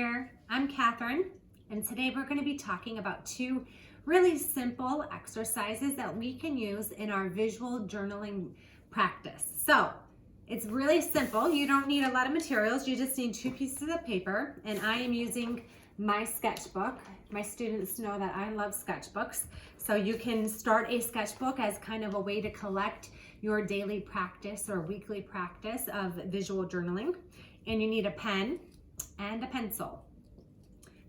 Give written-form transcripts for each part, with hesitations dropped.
there, I'm Catherine, and today we're going to be talking about two really simple exercises that we can use in our visual journaling practice. So it's really simple. You don't need a lot of materials. You just need two pieces of paper, and I am using my sketchbook. My students know that I love sketchbooks, so you can start a sketchbook as kind of a way to collect your daily practice or weekly practice of visual journaling. And you need a pen and a pencil.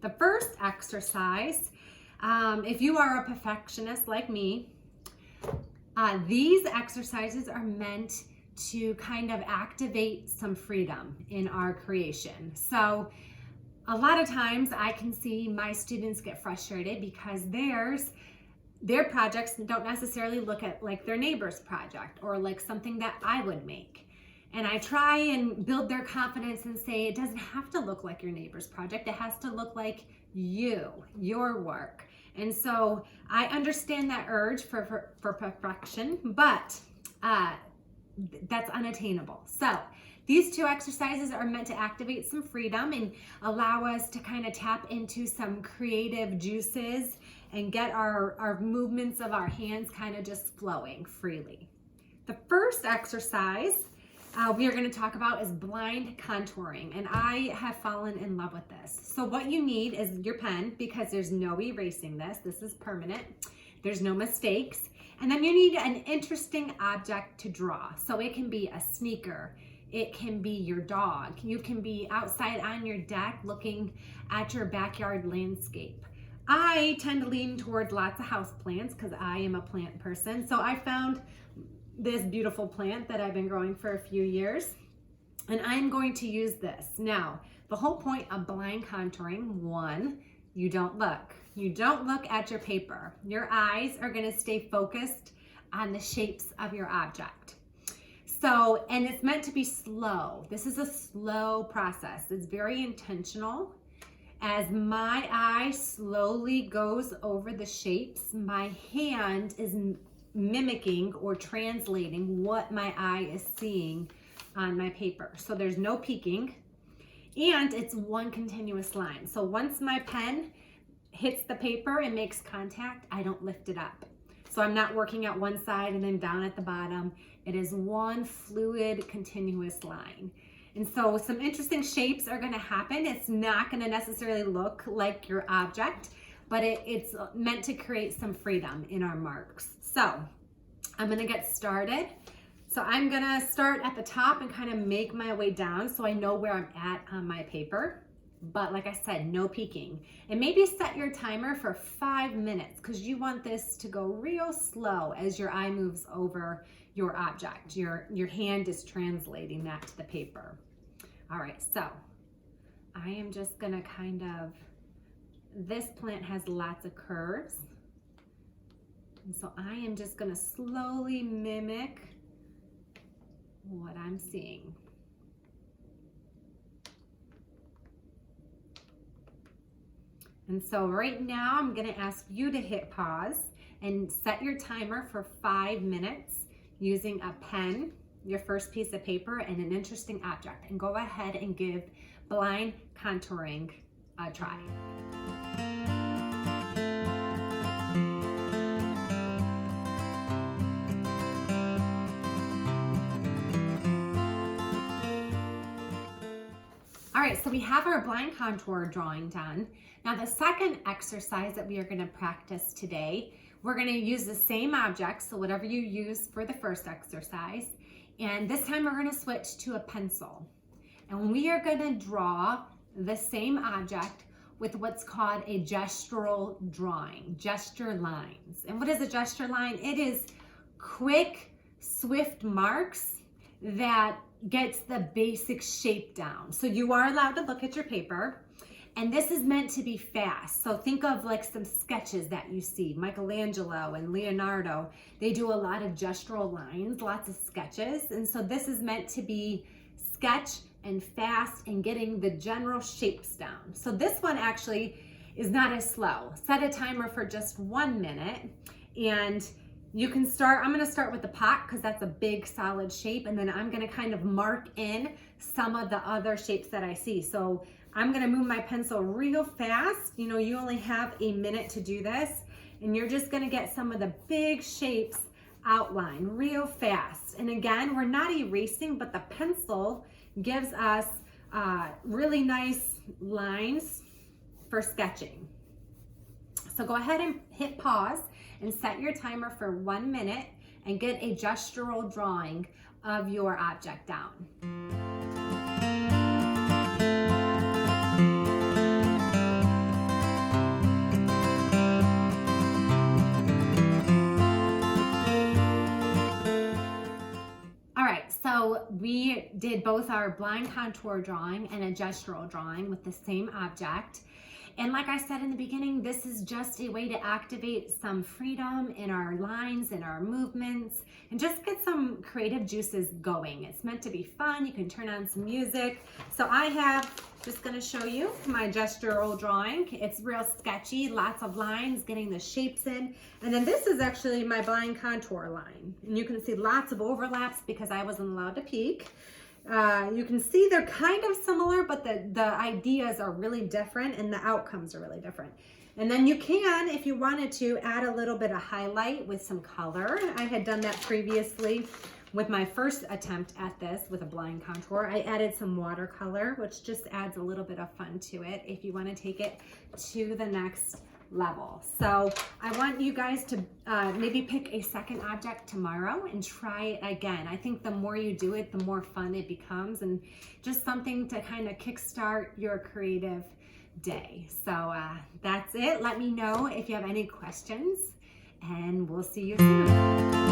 The first exercise, if you are a perfectionist like me, these exercises are meant to kind of activate some freedom in our creation. So a lot of times I can see my students get frustrated because their projects don't necessarily look at like their neighbor's project or like something that I would make. And I try and build their confidence and say, it doesn't have to look like your neighbor's project. It has to look like your work. And so I understand that urge for perfection, but that's unattainable. So these two exercises are meant to activate some freedom and allow us to kind of tap into some creative juices and get our movements of our hands kind of just flowing freely. The first exercise we are going to talk about is blind contouring, and I have fallen in love with this. So what you need is your pen, because there's no erasing this. This is permanent. There's no mistakes. And then you need an interesting object to draw. So it can be a sneaker. It can be your dog. You can be outside on your deck looking at your backyard landscape. I tend to lean towards lots of house plants because I am a plant person. So I found this beautiful plant that I've been growing for a few years, and I'm going to use this. Now, the whole point of blind contouring, one, you don't look. You don't look at your paper. Your eyes are going to stay focused on the shapes of your object. So, and it's meant to be slow. This is a slow process. It's very intentional. As my eye slowly goes over the shapes, my hand is mimicking or translating what my eye is seeing on my paper. So there's no peeking, and it's one continuous line. So once my pen hits the paper and makes contact, I don't lift it up. So I'm not working at one side and then down at the bottom. It is one fluid, continuous line. And so some interesting shapes are going to happen. It's not going to necessarily look like your object, but it's meant to create some freedom in our marks. So I'm going to get started. So I'm going to start at the top and kind of make my way down so I know where I'm at on my paper. But like I said, no peeking. And maybe set your timer for 5 minutes because you want this to go real slow as your eye moves over your object. Your hand is translating that to the paper. All right, so I am just going to kind of, this plant has lots of curves. And so I am just going to slowly mimic what I'm seeing. And so right now I'm going to ask you to hit pause and set your timer for 5 minutes using a pen, your first piece of paper, and an interesting object. And go ahead and give blind contouring a try. All right, so we have our blind contour drawing done. Now the second exercise that we are going to practice today, we're going to use the same object, so whatever you use for the first exercise, and this time we're going to switch to a pencil. And we are going to draw the same object with what's called a gestural drawing, gesture lines. And what is a gesture line? It is quick, swift marks that gets the basic shape down. So you are allowed to look at your paper, and this is meant to be fast. So think of like some sketches that you see. Michelangelo and Leonardo, they do a lot of gestural lines, lots of sketches. And so this is meant to be sketch and fast and getting the general shapes down. So this one actually is not as slow. Set a timer for just 1 minute, and you can start, I'm going to start with the pot because that's a big solid shape, and then I'm going to kind of mark in some of the other shapes that I see. So I'm gonna move my pencil real fast. You know, you only have a minute to do this, and you're just gonna get some of the big shapes outlined real fast. And again, we're not erasing, but the pencil gives us really nice lines for sketching. So go ahead and hit pause and set your timer for 1 minute and get a gestural drawing of your object down. All right, so we did both our blind contour drawing and a gestural drawing with the same object. And like I said in the beginning, this is just a way to activate some freedom in our lines, in our movements, and just get some creative juices going. It's meant to be fun. You can turn on some music. So I have, just gonna show you my gestural drawing. It's real sketchy, lots of lines, getting the shapes in. And then this is actually my blind contour line. And you can see lots of overlaps because I wasn't allowed to peek. You can see they're kind of similar, but the ideas are really different and the outcomes are really different. And then you can, if you wanted to, add a little bit of highlight with some color. I had done that previously with my first attempt at this with a blind contour. I added some watercolor, which just adds a little bit of fun to it if you want to take it to the next level. So I want you guys to maybe pick a second object tomorrow and try it again. I think the more you do it, the more fun it becomes, and just something to kind of kickstart your creative day. So that's it. Let me know if you have any questions, and we'll see you soon.